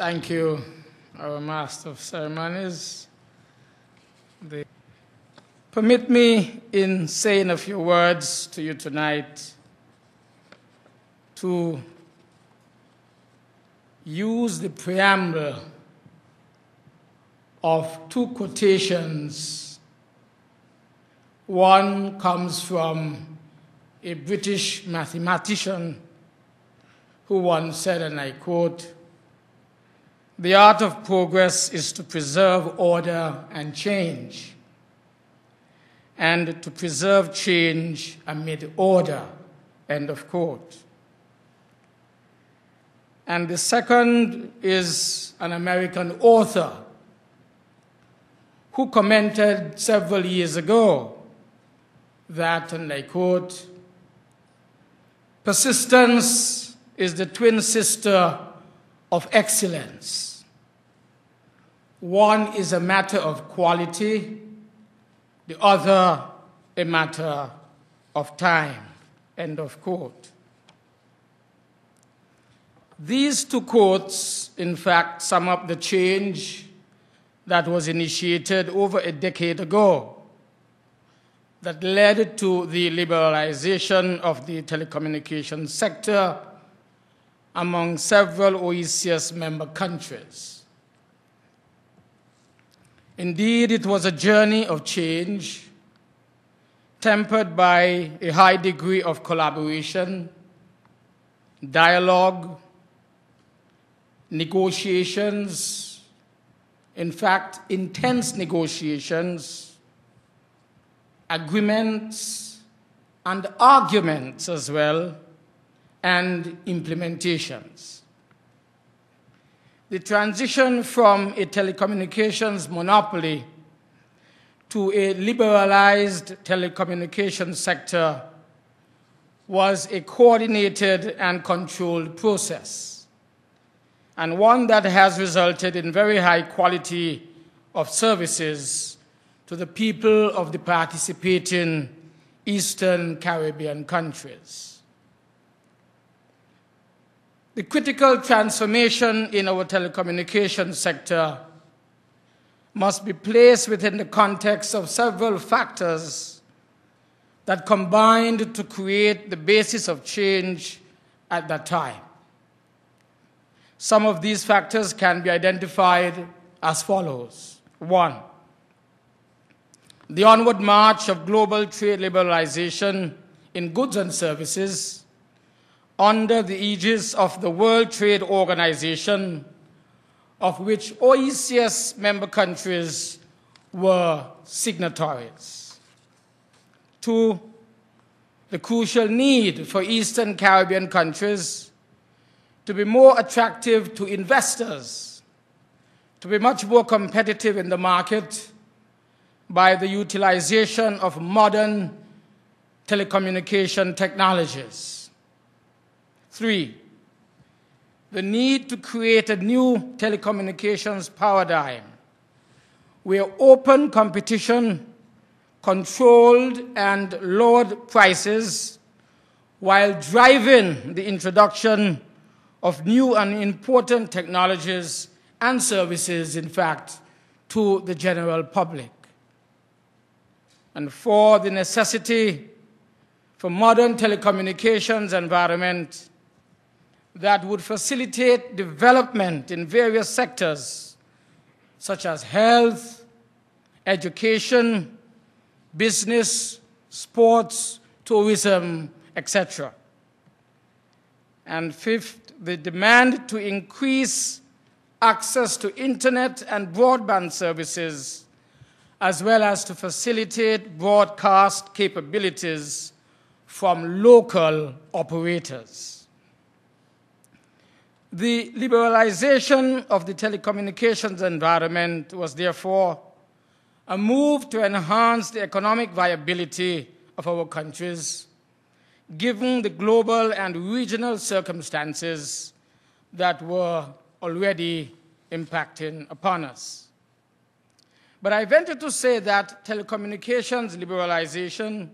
Thank you, our Master of Ceremonies. Permit me, in saying a few words to you tonight, to use the preamble of two quotations. One comes from a British mathematician who once said, and I quote, "The art of progress is to preserve order and change, and to preserve change amid order," end of quote. And the second is an American author who commented several years ago that, and I quote, "Persistence is the twin sister of excellence. One is a matter of quality, the other a matter of time," end of quote. These two quotes, in fact, sum up the change that was initiated over a decade ago that led to the liberalization of the telecommunications sector among several OECS member countries. Indeed, it was a journey of change tempered by a high degree of collaboration, dialogue, negotiations, in fact, intense negotiations, agreements, and arguments as well, and implementations. The transition from a telecommunications monopoly to a liberalized telecommunications sector was a coordinated and controlled process, and one that has resulted in very high quality of services to the people of the participating Eastern Caribbean countries. The critical transformation in our telecommunications sector must be placed within the context of several factors that combined to create the basis of change at that time. Some of these factors can be identified as follows. 1, the onward march of global trade liberalization in goods and services under the aegis of the World Trade Organization, of which OECS member countries were signatories. 2, the crucial need for Eastern Caribbean countries to be more attractive to investors, to be much more competitive in the market by the utilization of modern telecommunication technologies. 3, the need to create a new telecommunications paradigm where open competition, controlled and lowered prices, while driving the introduction of new and important technologies and services, in fact, to the general public. And 4, the necessity for modern telecommunications environment that would facilitate development in various sectors, such as health, education, business, sports, tourism, etc. And 5th, the demand to increase access to internet and broadband services, as well as to facilitate broadcast capabilities from local operators. The liberalization of the telecommunications environment was therefore a move to enhance the economic viability of our countries, given the global and regional circumstances that were already impacting upon us. But I venture to say that telecommunications liberalization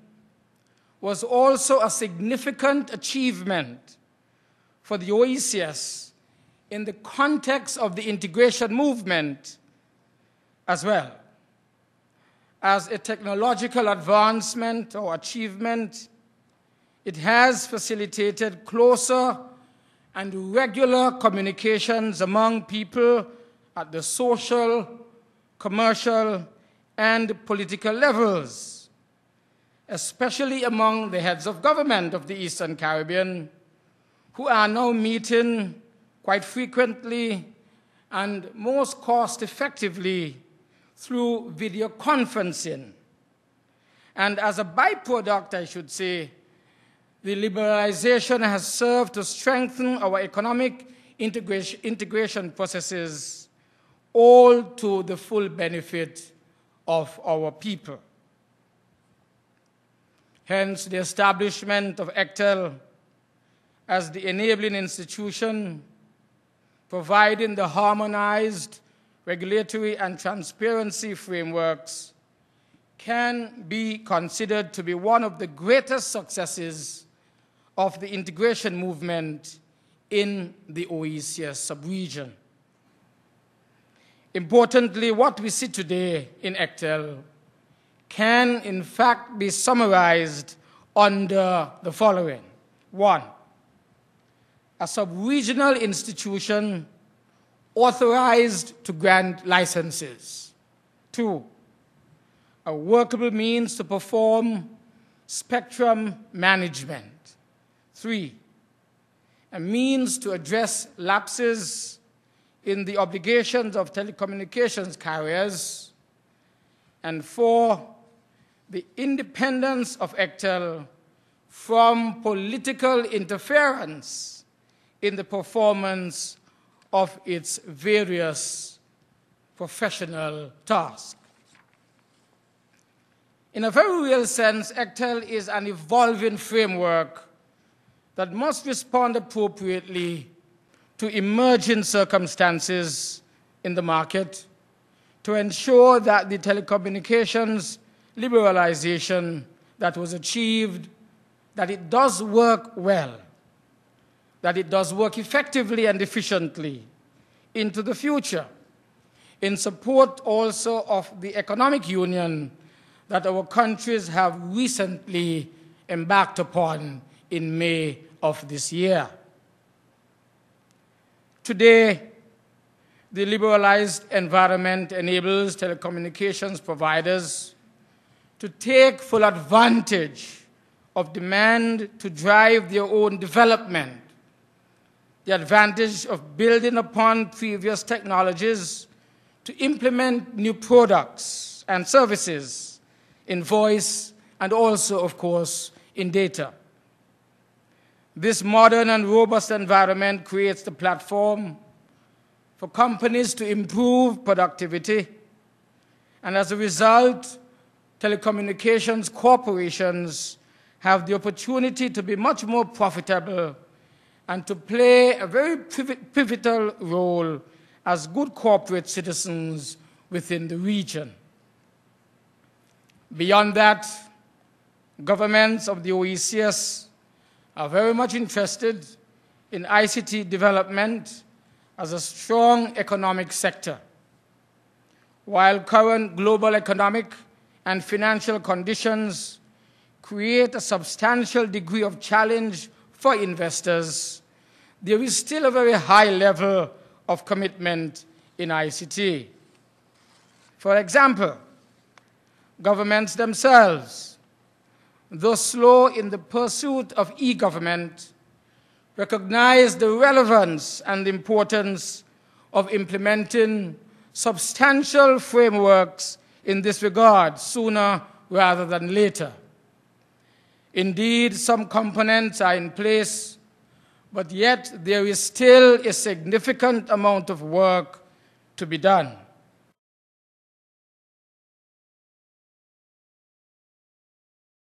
was also a significant achievement for the OECS in the context of the integration movement as well as a technological advancement or achievement. It has facilitated closer and regular communications among people at the social, commercial, and political levels, especially among the heads of government of the Eastern Caribbean, who are now meeting quite frequently and most cost-effectively through video conferencing. And as a byproduct, I should say, the liberalization has served to strengthen our economic integration processes, all to the full benefit of our people. Hence, the establishment of ECTEL as the enabling institution, providing the harmonized regulatory and transparency frameworks, can be considered to be one of the greatest successes of the integration movement in the OECS sub-region. Importantly, what we see today in ECTEL can in fact be summarized under the following. 1, a sub-regional institution authorized to grant licenses. 2, a workable means to perform spectrum management. 3, a means to address lapses in the obligations of telecommunications carriers. And 4, the independence of ECTEL from political interference in the performance of its various professional tasks. In a very real sense, ECTEL is an evolving framework that must respond appropriately to emerging circumstances in the market to ensure that the telecommunications liberalization that was achieved, that it does work well, that it does work effectively and efficiently into the future, in support also of the economic union that our countries have recently embarked upon in May of this year. Today, the liberalized environment enables telecommunications providers to take full advantage of demand to drive their own development, the advantage of building upon previous technologies to implement new products and services in voice and also, of course, in data. This modern and robust environment creates the platform for companies to improve productivity, and as a result, telecommunications corporations have the opportunity to be much more profitable and to play a very pivotal role as good corporate citizens within the region. Beyond that, governments of the OECS are very much interested in ICT development as a strong economic sector. While current global economic and financial conditions create a substantial degree of challenge for investors, there is still a very high level of commitment in ICT. For example, governments themselves, though slow in the pursuit of e-government, recognize the relevance and importance of implementing substantial frameworks in this regard sooner rather than later. Indeed, some components are in place, but yet there is still a significant amount of work to be done.